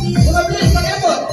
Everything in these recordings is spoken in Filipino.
Mabilis, mag-effort!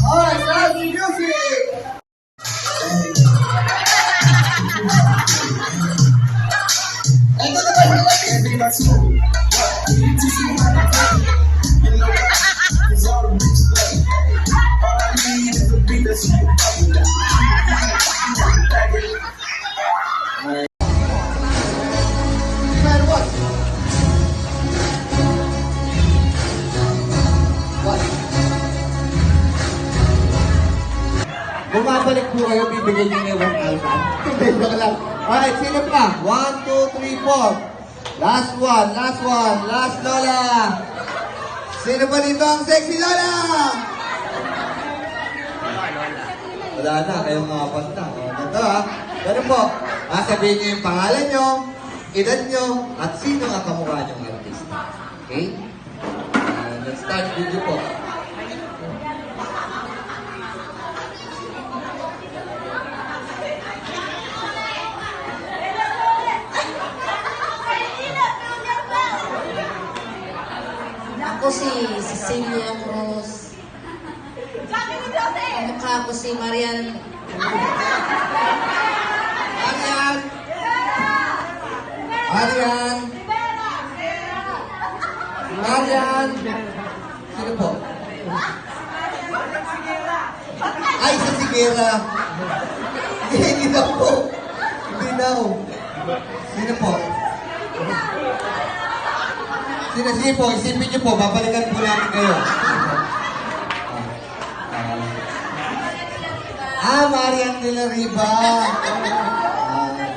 Alright, now the music! Ito na ba yung bumabalik po kayo, bibigyan nyo na yung 1,000. Hindi, joke lang. Alright, sino pa? 1, 2, 3, 4. Last one, last one. Last Lola. Sino pa dito ang sexy Lola? Wala na, kayong apat na. O, ganito ha. Ganun po. Sabihin nyo yung pangalan nyo, edad nyo, at sino ang kamukha nyong artista. Okay? Let's start video po. Ako si Cecilia Cruz. Mukha ko si Marian. Marian! Marian! Marian! Sino po? Ay, sa Sigera! Hindi daw po! Hindi daw! Sino po? Sige po, isipin niyo po, babalikan po namin kayo. Marian de la Riva.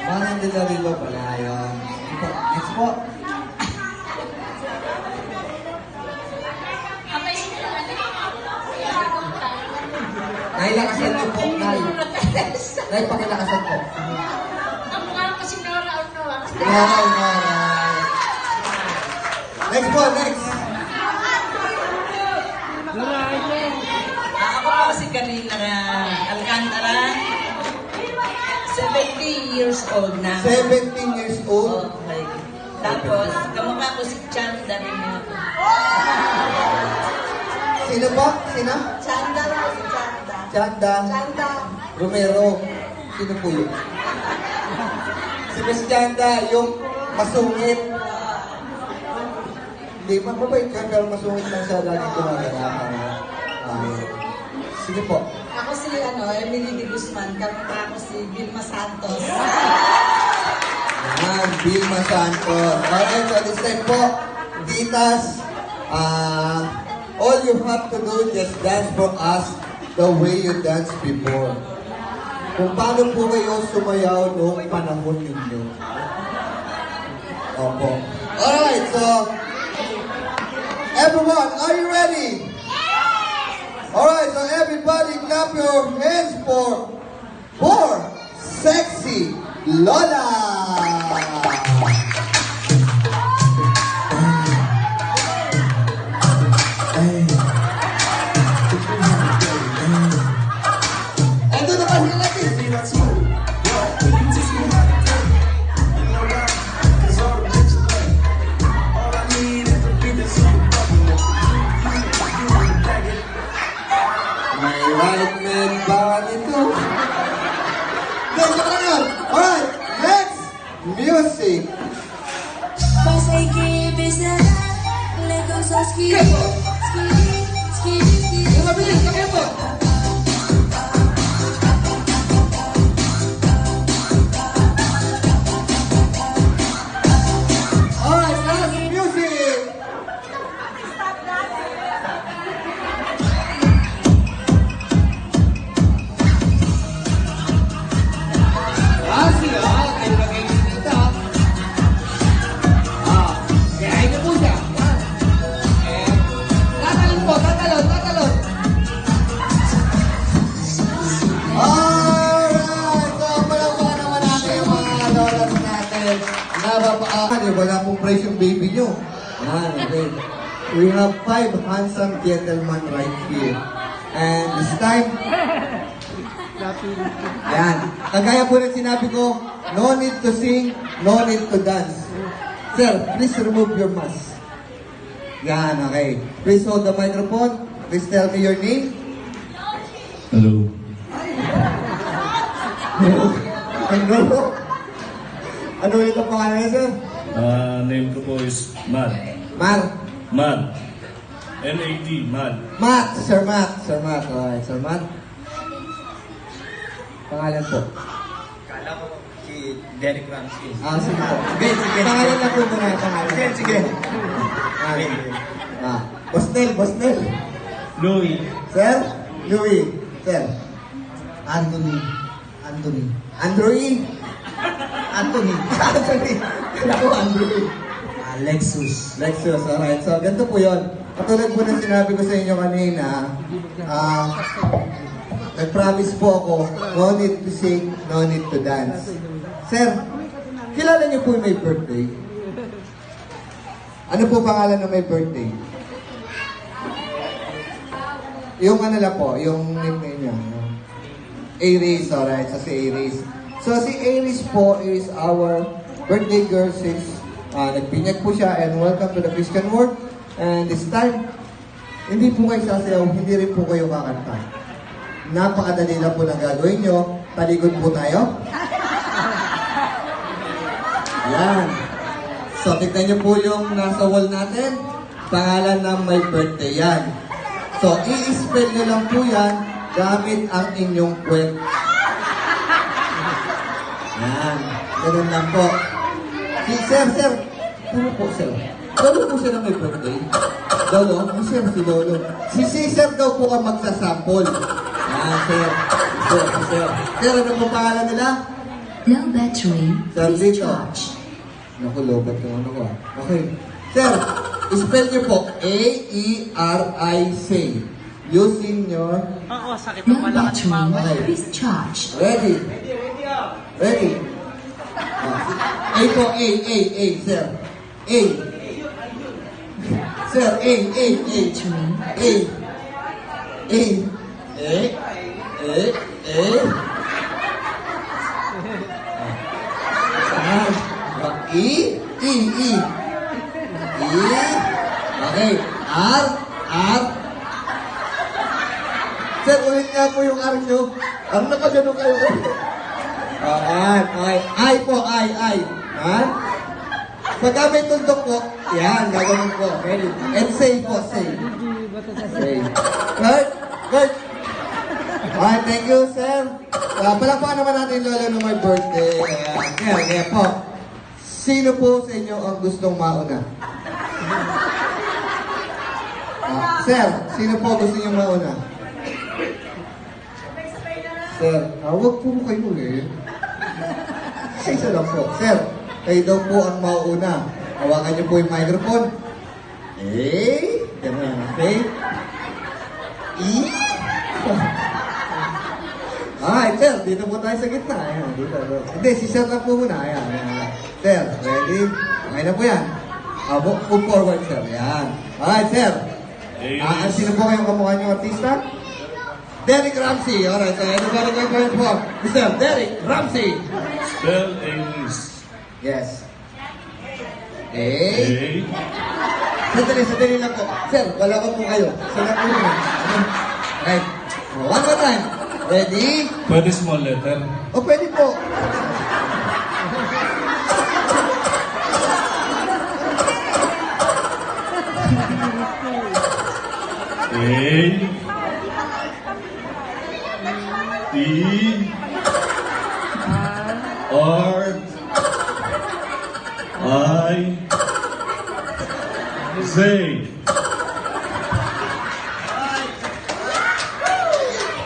Marian de la Riva pala yun. Next po. Nay, lakasan niyo po, Nay. Nay, pakilakasan po. Ang mukha ko si Nora Ornoa. Nora. Next po, next. Ako po si Karina Alcantara. 17 years old na. 17 years old. Okay. Tapos, kamukha ko si Chanda rin ako. Sino po? Sino? Chanda na si Chanda. Chanda. Chanda. Romero. Sino po yun? Si Miss Chanda, yung masungit. Hindi, mababait ka, pero masungit lang siya lagi gumagana. Sige po. Ako si Emily de Guzman. Kamukha ko si Vilma Santos. Vilma Santos. Okay, so this time po, Titas, all you have to do, just dance for us the way you danced before. Kung paano po kayo sumayaw noong panahon ninyo. Opo. Alright, so, everyone, are you ready? Alright, so everybody clap your hands for Sexy Lola! Ito na kasi natin. May right man ba nito? Yes, ito na yun. Alright, next, music. Cause I give is the let go so ski, ski, ski, ski. Yung mabilis, kaya po. Alright, last music. Wala pong price yung baby nyo. Okay. We have 5 handsome gentlemen right here. And this time, Yan. Kagaya po ng sinabi ko, no need to sing, no need to dance. Sir, please remove your mask. Yan, okay. Please hold the microphone. Please tell me your name. Hello. Hello. Ano ulit ang pangalan niya, sir? Name ko po is Mad. Mar. Mad. M-A-D, Mad. Matt. Sir Matt. Sir Matt. Alright, Sir Matt. Pangalan po. Kala ko si Derek Ramsey. Sige po. Sige. Pangalan lang po muna. Pangalan. Sige. Bosnel. Bosnel. Louis. Sir? Louis. Sir? Anthony. Andrew. Anthony. Anthony. Ako, Andrew. Lexus. Lexus, alright. So, ganito po yun. Katulad po ng sinabi ko sa inyo kanina, nag-promise po ako, no need to sing, no need to dance. Sir, kilala niyo po yung may birthday? Ano po pangalan ng may birthday? Yung ano lang po, yung name niya. Aries, alright. So, si Aries. So, si Aries po is our birthday girl since nagbinyag po siya and welcome to the Christian world. And this time, hindi po kayo sasayaw, hindi rin po kayo kakanta. Napakadali lang po na gagawin nyo. Talikod po tayo. Yan. So, tignan nyo po yung nasa wall natin. Pangalan ng my birthday yan. So, i-spell nyo lang po yan gamit ang inyong kwet. Yan. Ganun lang po. Sir. Ano po, sir? Lolo po siya na may birthday. Lolo? Sir, si Lolo. Si Sir daw po ang magsasample. Sir. Sir, ano po pangalan nila? Low battery, Sir, please dito. charge. Naku, lobat yung ano ko. Okay. Sir, spell niyo po A-E-R-I-C. Using your... Low battery, please charge. Ready? Ready? A po, A, sir. A. Sir, A. E. Okay. R. Sir, ulit nga po yung R nyo. Ang nakagano kayo. Okay. I po, I. Ha? Pagka may tuldok po, yan, gagawin po. Ready? And say po, say. Say. Kurt. Okay, thank you, sir. Palakpakan naman natin lolo ng my birthday. Kaya po. Sino po sa inyo ang gustong mauna? Sir, sino po gusto niyo mauna? Sir, huwag po kayo eh. Isa lang po. Sir, kayo daw po ang mauna. Hawakan niyo po yung microphone. Ganun. Okay? Sir, dito po tayo sa gitna. Ayan, dito. Hindi, si Sir lang po muna. Ayan. Sir, ready? Okay na po yan. Move forward, sir. Ayan. Alright, sir. Sino po kayong kamukha niyong artista? Derek Ramsey. Alright, so everybody can go for Mr. Derek Ramsey. Spell English. Yes. A. Sadali lang po. Sir, wala ko po kayo. Sila po muna. Right. One more time. Ready? Pwede small letter. O, pwede po. A. E. R. I. Z.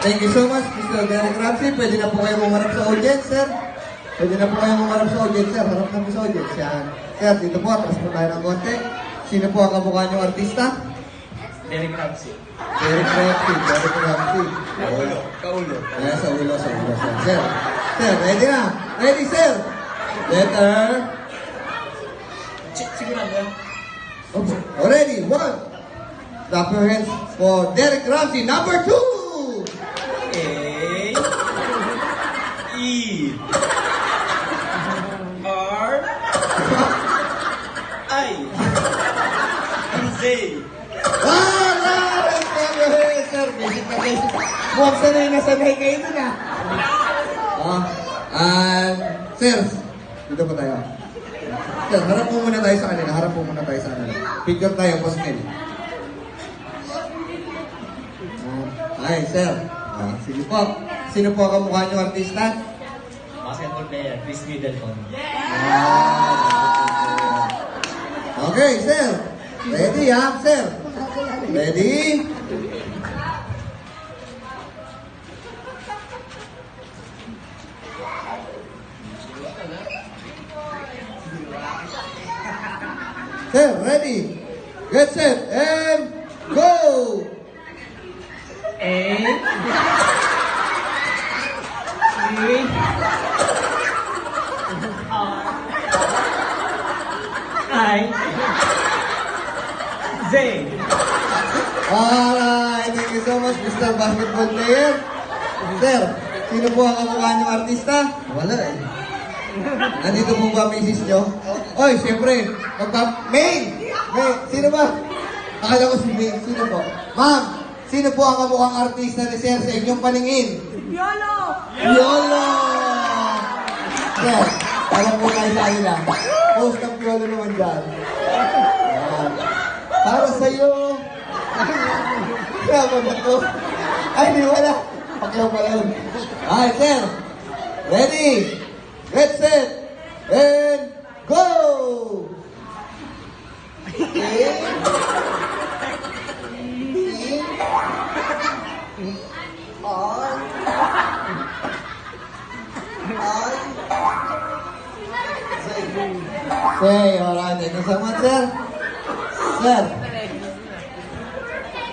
Thank you so much, Mr. Derek Ramsey. Pwede na po kayo umarap sa audience, sir. Pwede na po kayo umarap sa audience, sir. Harap na po sa audience. Yan. Sir, dito po. Tapos po tayo ng konti. Sino po ang kamukha niyong artista? Derek Ramsey. Derek Ramsey. Kaulo. Ayan, sa ulo, sir. Sir, ready na? Ready, sir? Letter. Sigurado. Okay. Already, one. Clap your hands for Derek Ramsey. Number 2. A. Zay. Alright! Sir, basic na basic. Mukhang sanay na sanay kayo dun ah. Sir, dito po tayo. Sir, harap po muna tayo sa kanila. Harap po muna tayo sa kanila. Picture tayo, boss Mel. Ay, sir. Sige po. Sino po ang kamukha niyo artista? Basketball player, Chris Middleton. Okay, sir. Ready, ha, sir? Ready? Sir, ready? Get set and go! Zay. Alright, thank you so much, Mr. Basketball Player. Sir, sino po ang kamukha niyong artista? Wala eh. Nandito po ba misis niyo? Oy, siyempre, May! May, sino ba? Akala ko si May, sino po? Ma'am, sino po ang kamukhang artista ni Sir sa inyong paningin? Yolo! Yolo! Sir, alam po tayo sa kanila. Post ng Yolo naman dyan. Para sa'yo. Kaya ba to? Ay, di wala. Pakiyaw pala yun. Ay, sir. Ready? Get set. And go! Okay. Okay, alright. Thank you so much, sir. Sir,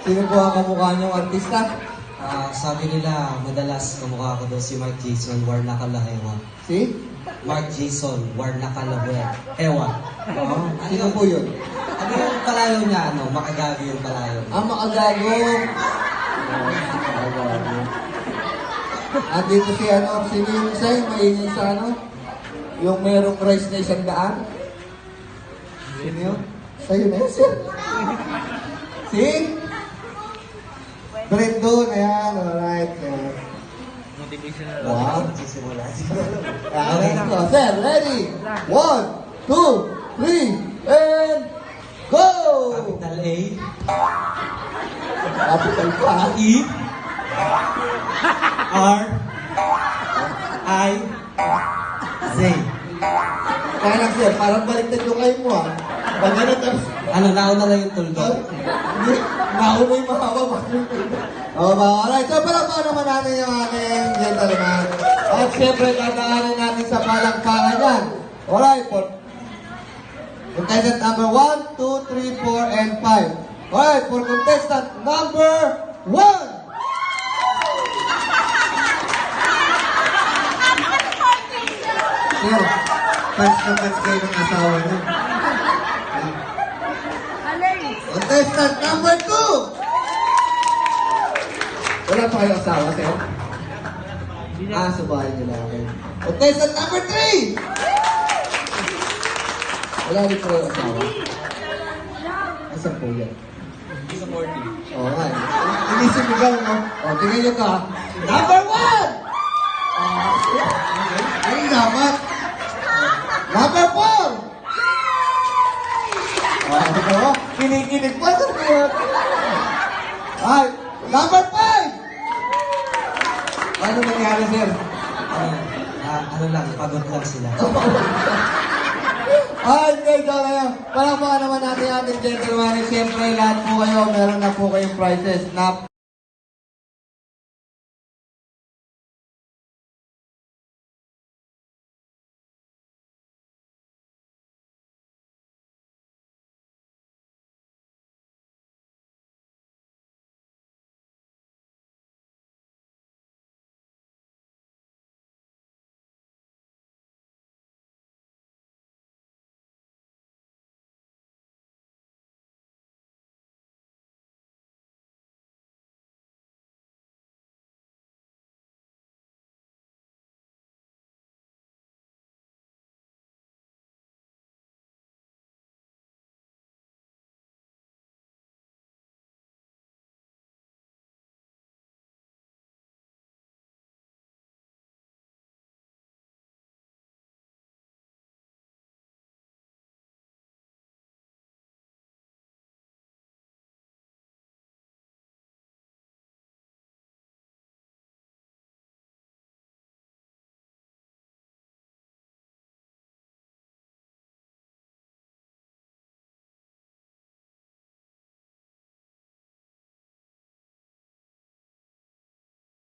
sino po ang kamukha niyong artista? Sabi nila, madalas kamukha ko daw si Mark Jason, war na kalahewa. Si? Mark Jason, war na kalahewa. Ewa. Sino po yun? Ano yung palayo niya? Makagabi yung palayo. Makagago. Andito si sino yung isa yung maingay sa yung merong rice na 100? Sino yun? Sa'yo na yun, sir. Si? Brendon, ayan, alright. Wow. Sisimula. Okay. Sir, ready? 1, 2, 3, and go! Capital A. Capital pa. E. R. I. Z. Kaya lang, sir, parang baliktad yung kayo mo, ah. Pag ganun, tapos, Nauna lang yung tuldo. hindi, nauna yung mahaba. Alright, so palakpakan naman natin yung ating gentleman. At syempre, tataanin natin sa palakpakan yan. Alright, for contestant number 1, 2, 3, 4, and 5. Alright, for contestant number 1. Sir, fans na fans kayo ng asawa niyo. Contestant number 2! Wala pa kayong asawa, sir? Sa bahay nila. Okay. Contestant number 3! Wala rin po kayong asawa. Asan po yan? Oo nga. Inisip mo gano'n, no? O, tingnan nyo ka. Number 1! Ay, dapat. Number 4! Oh, kinikinig pa sa mga. Ay, number 5! Ano nangyari, sir? Ano lang, pagod lang sila. Ay, hindi, ikaw na yan. Palakpakan naman natin ating gentleman. Siyempre, lahat po kayo, meron na po kayong prizes na